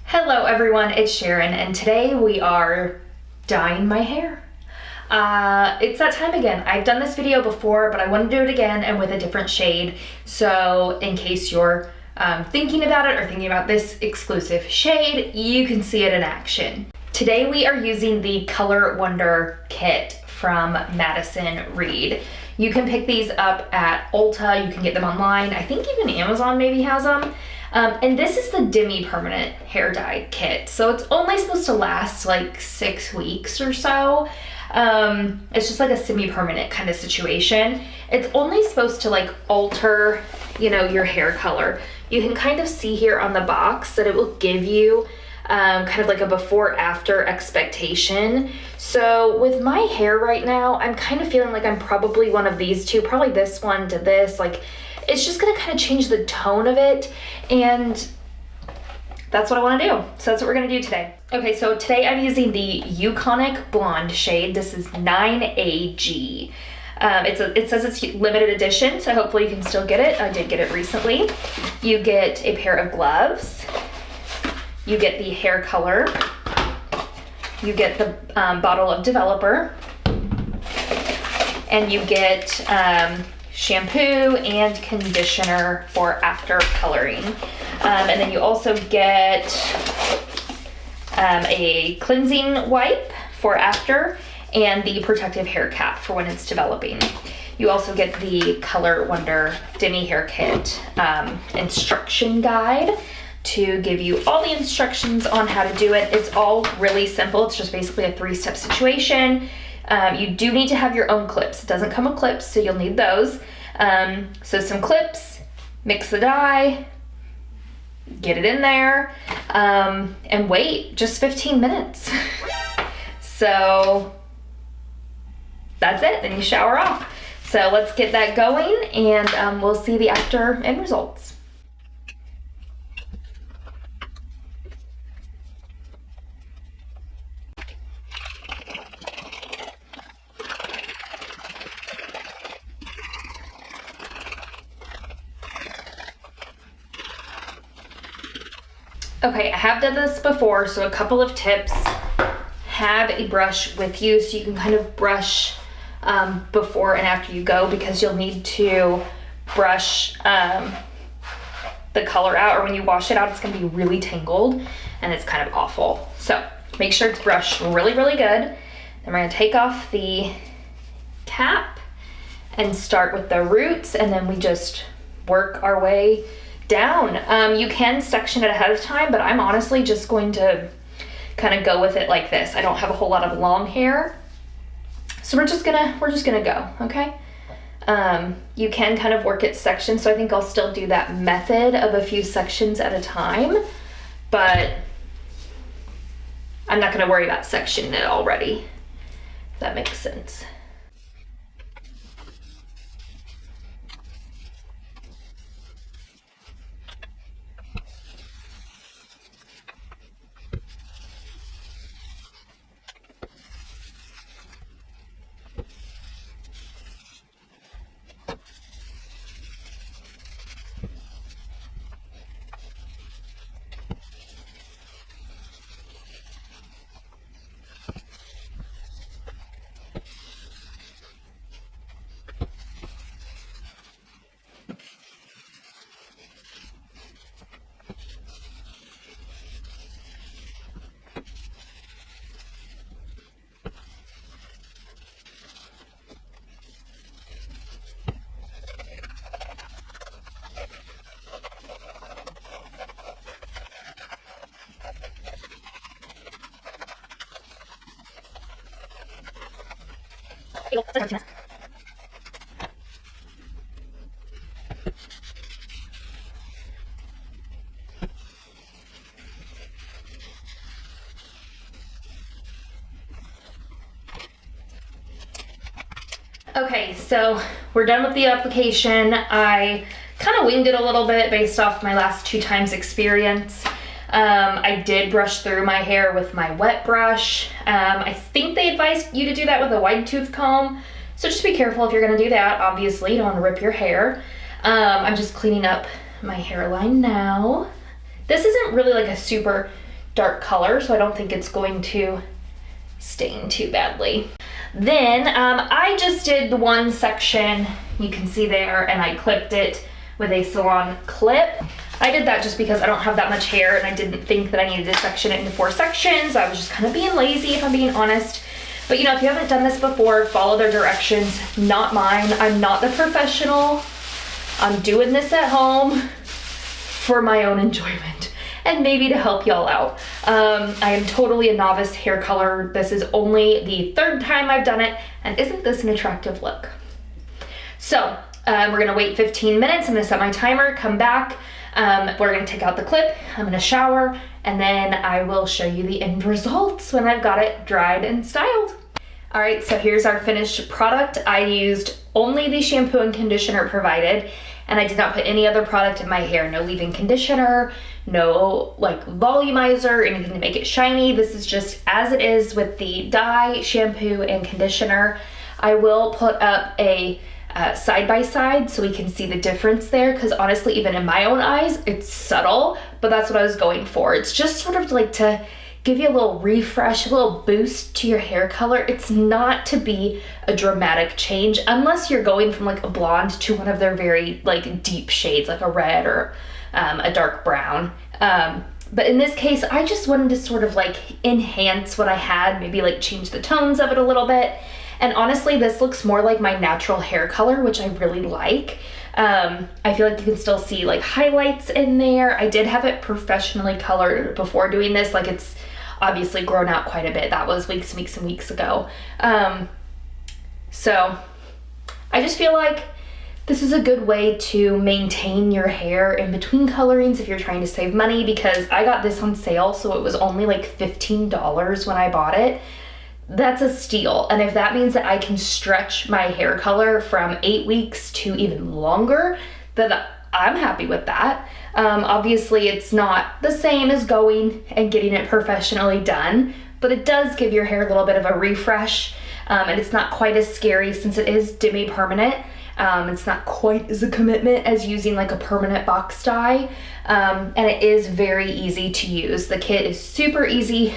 Hello everyone, it's Sharon, and today we are dyeing my hair. It's that time again. I've done this video before, but I want to do it again and with a different shade. So in case you're thinking about it or thinking about this exclusive shade, you can see it in action. Today we are using the Color Wonder kit from Madison Reed. You can pick these up at Ulta, you can get them online. I think even Amazon maybe has them. And this is the demi-permanent hair dye kit. So it's only supposed to last like 6 weeks or so. It's just like a semi-permanent kind of situation. It's only supposed to like alter, your hair color. You can kind of see here on the box that it will give you kind of like a before after expectation. So with my hair right now, I'm kind of feeling like I'm probably one of these two, probably this one to this, like it's just gonna kind of change the tone of it, and that's what I wanna do. So that's what we're gonna do today. Okay, so today I'm using the Uconic Blonde shade. This is 9AG. It says it's limited edition, so hopefully you can still get it. I did get it recently. You get a pair of gloves. You get the hair color. You get the bottle of developer. And you get shampoo and conditioner for after coloring. And then you also get a cleansing wipe for after and the protective hair cap for when it's developing. You also get the Color Wonder Demi Hair Kit instruction guide to give you all the instructions on how to do it. It's all really simple. It's just basically a 3-step situation. You do need to have your own clips. It doesn't come with clips, so you'll need those. So some clips, mix the dye, get it in there, and wait just 15 minutes. So that's it, then you shower off. So let's get that going, and we'll see the after end results. Okay, I have done this before, so a couple of tips. Have a brush with you so you can kind of brush before and after you go, because you'll need to brush the color out, or when you wash it out, it's gonna be really tangled and it's kind of awful. So make sure it's brushed really, really good. Then we're gonna take off the cap and start with the roots, and then we just work our way down. You can section it ahead of time, but I'm honestly just going to kind of go with it like this. I don't have a whole lot of long hair, so we're just gonna go, okay? You can kind of work it sections, so I think I'll still do that method of a few sections at a time, but I'm not gonna worry about sectioning it already, if that makes sense. Okay, so we're done with the application. I kind of winged it a little bit based off my last 2 times experience. I did brush through my hair with my wet brush. I think they advise you to do that with a wide tooth comb, so just be careful if you're gonna do that. Obviously, you don't wanna rip your hair. I'm just cleaning up my hairline now. This isn't really like a super dark color, so I don't think it's going to stain too badly. Then I just did the one section you can see there, and I clipped it with a salon clip. I did that just because I don't have that much hair and I didn't think that I needed to section it into 4 sections. I was just kind of being lazy, if I'm being honest. But you know, if you haven't done this before, follow their directions, not mine. I'm not the professional. I'm doing this at home for my own enjoyment and maybe to help y'all out. I am totally a novice hair color. This is only the 3rd time I've done it, and isn't this an attractive look? So we're gonna wait 15 minutes. I'm gonna set my timer, come back. We're gonna take out the clip, I'm gonna shower, and then I will show you the end results when I've got it dried and styled. All right, so here's our finished product. I used only the shampoo and conditioner provided, and I did not put any other product in my hair. No leave-in conditioner, no like volumizer, anything to make it shiny. This is just as it is with the dye, shampoo, and conditioner. I will put up a side-by-side so we can see the difference there, because honestly, even in my own eyes, it's subtle, but that's what I was going for. It's just sort of like to give you a little refresh, a little boost to your hair color. It's not to be a dramatic change unless you're going from like a blonde to one of their very like deep shades, like a red or a dark brown. But in this case, I just wanted to sort of like enhance what I had, maybe like change the tones of it a little bit. And honestly, this looks more like my natural hair color, which I really like. I feel like you can still see like highlights in there. I did have it professionally colored before doing this. Like it's obviously grown out quite a bit. That was weeks and weeks and weeks ago. So I just feel like this is a good way to maintain your hair in between colorings if you're trying to save money, because I got this on sale, so it was only like $15 when I bought it. That's a steal. And if that means that I can stretch my hair color from 8 weeks to even longer, then I'm happy with that. Obviously it's not the same as going and getting it professionally done, but it does give your hair a little bit of a refresh, and it's not quite as scary since it is demi-permanent. It's not quite as a commitment as using like a permanent box dye, and it is very easy to use. The kit is super easy.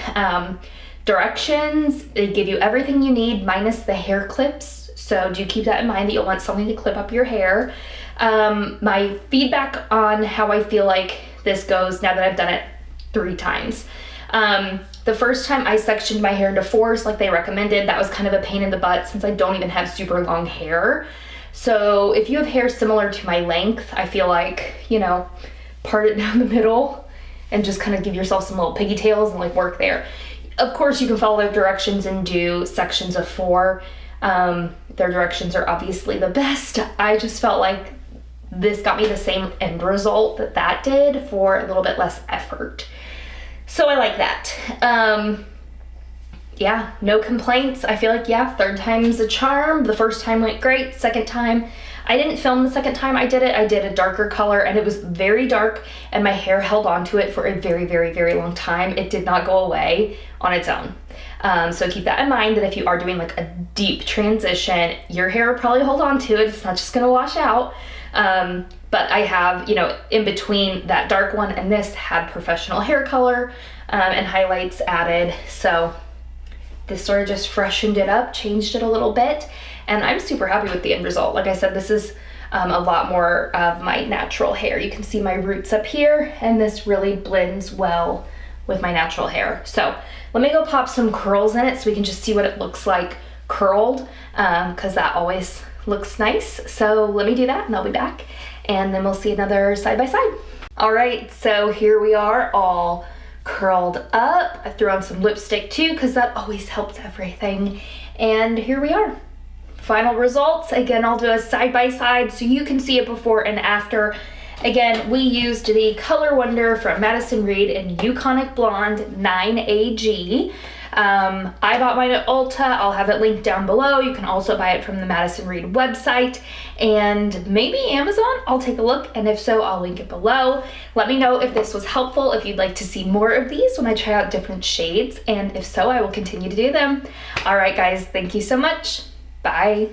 Directions, they give you everything you need minus the hair clips, so do keep that in mind that you'll want something to clip up your hair. My feedback on how I feel like this goes now that I've done it 3 times. The first time I sectioned my hair into 4s like they recommended. That was kind of a pain in the butt since I don't even have super long hair. So if you have hair similar to my length, I feel like, you know, part it down the middle and just kind of give yourself some little pigtails and like work there. Of course, you can follow their directions and do sections of 4. Their directions are obviously the best. I just felt like this got me the same end result that that did for a little bit less effort. So I like that. Yeah, no complaints. I feel like, yeah, 3rd time's a charm. The 1st time went great. 2nd time, I didn't film the 2nd time I did it. I did a darker color and it was very dark and my hair held on to it for a very, very, very long time. It did not go away on its own. So keep that in mind, that if you are doing like a deep transition, your hair will probably hold on to it. It's not just gonna wash out. But I have, you know, in between that dark one and this, had professional hair color and highlights added. So this sort of just freshened it up, changed it a little bit, and I'm super happy with the end result. Like I said, this is a lot more of my natural hair. You can see my roots up here, and this really blends well with my natural hair. So let me go pop some curls in it so we can just see what it looks like curled, because that always looks nice. So let me do that and I'll be back, and then we'll see another side by side. All right, so here we are all curled up. I threw on some lipstick too, because that always helps everything. And here we are. Final results. Again, I'll do a side by side so you can see it before and after. Again, we used the Color Wonder from Madison Reed in Uconic Blonde 9AG. I bought mine at Ulta. I'll have it linked down below. You can also buy it from the Madison Reed website and maybe Amazon. I'll take a look, and if so, I'll link it below. Let me know if this was helpful, if you'd like to see more of these when I try out different shades, and if so, I will continue to do them. All right, guys, thank you so much. Bye.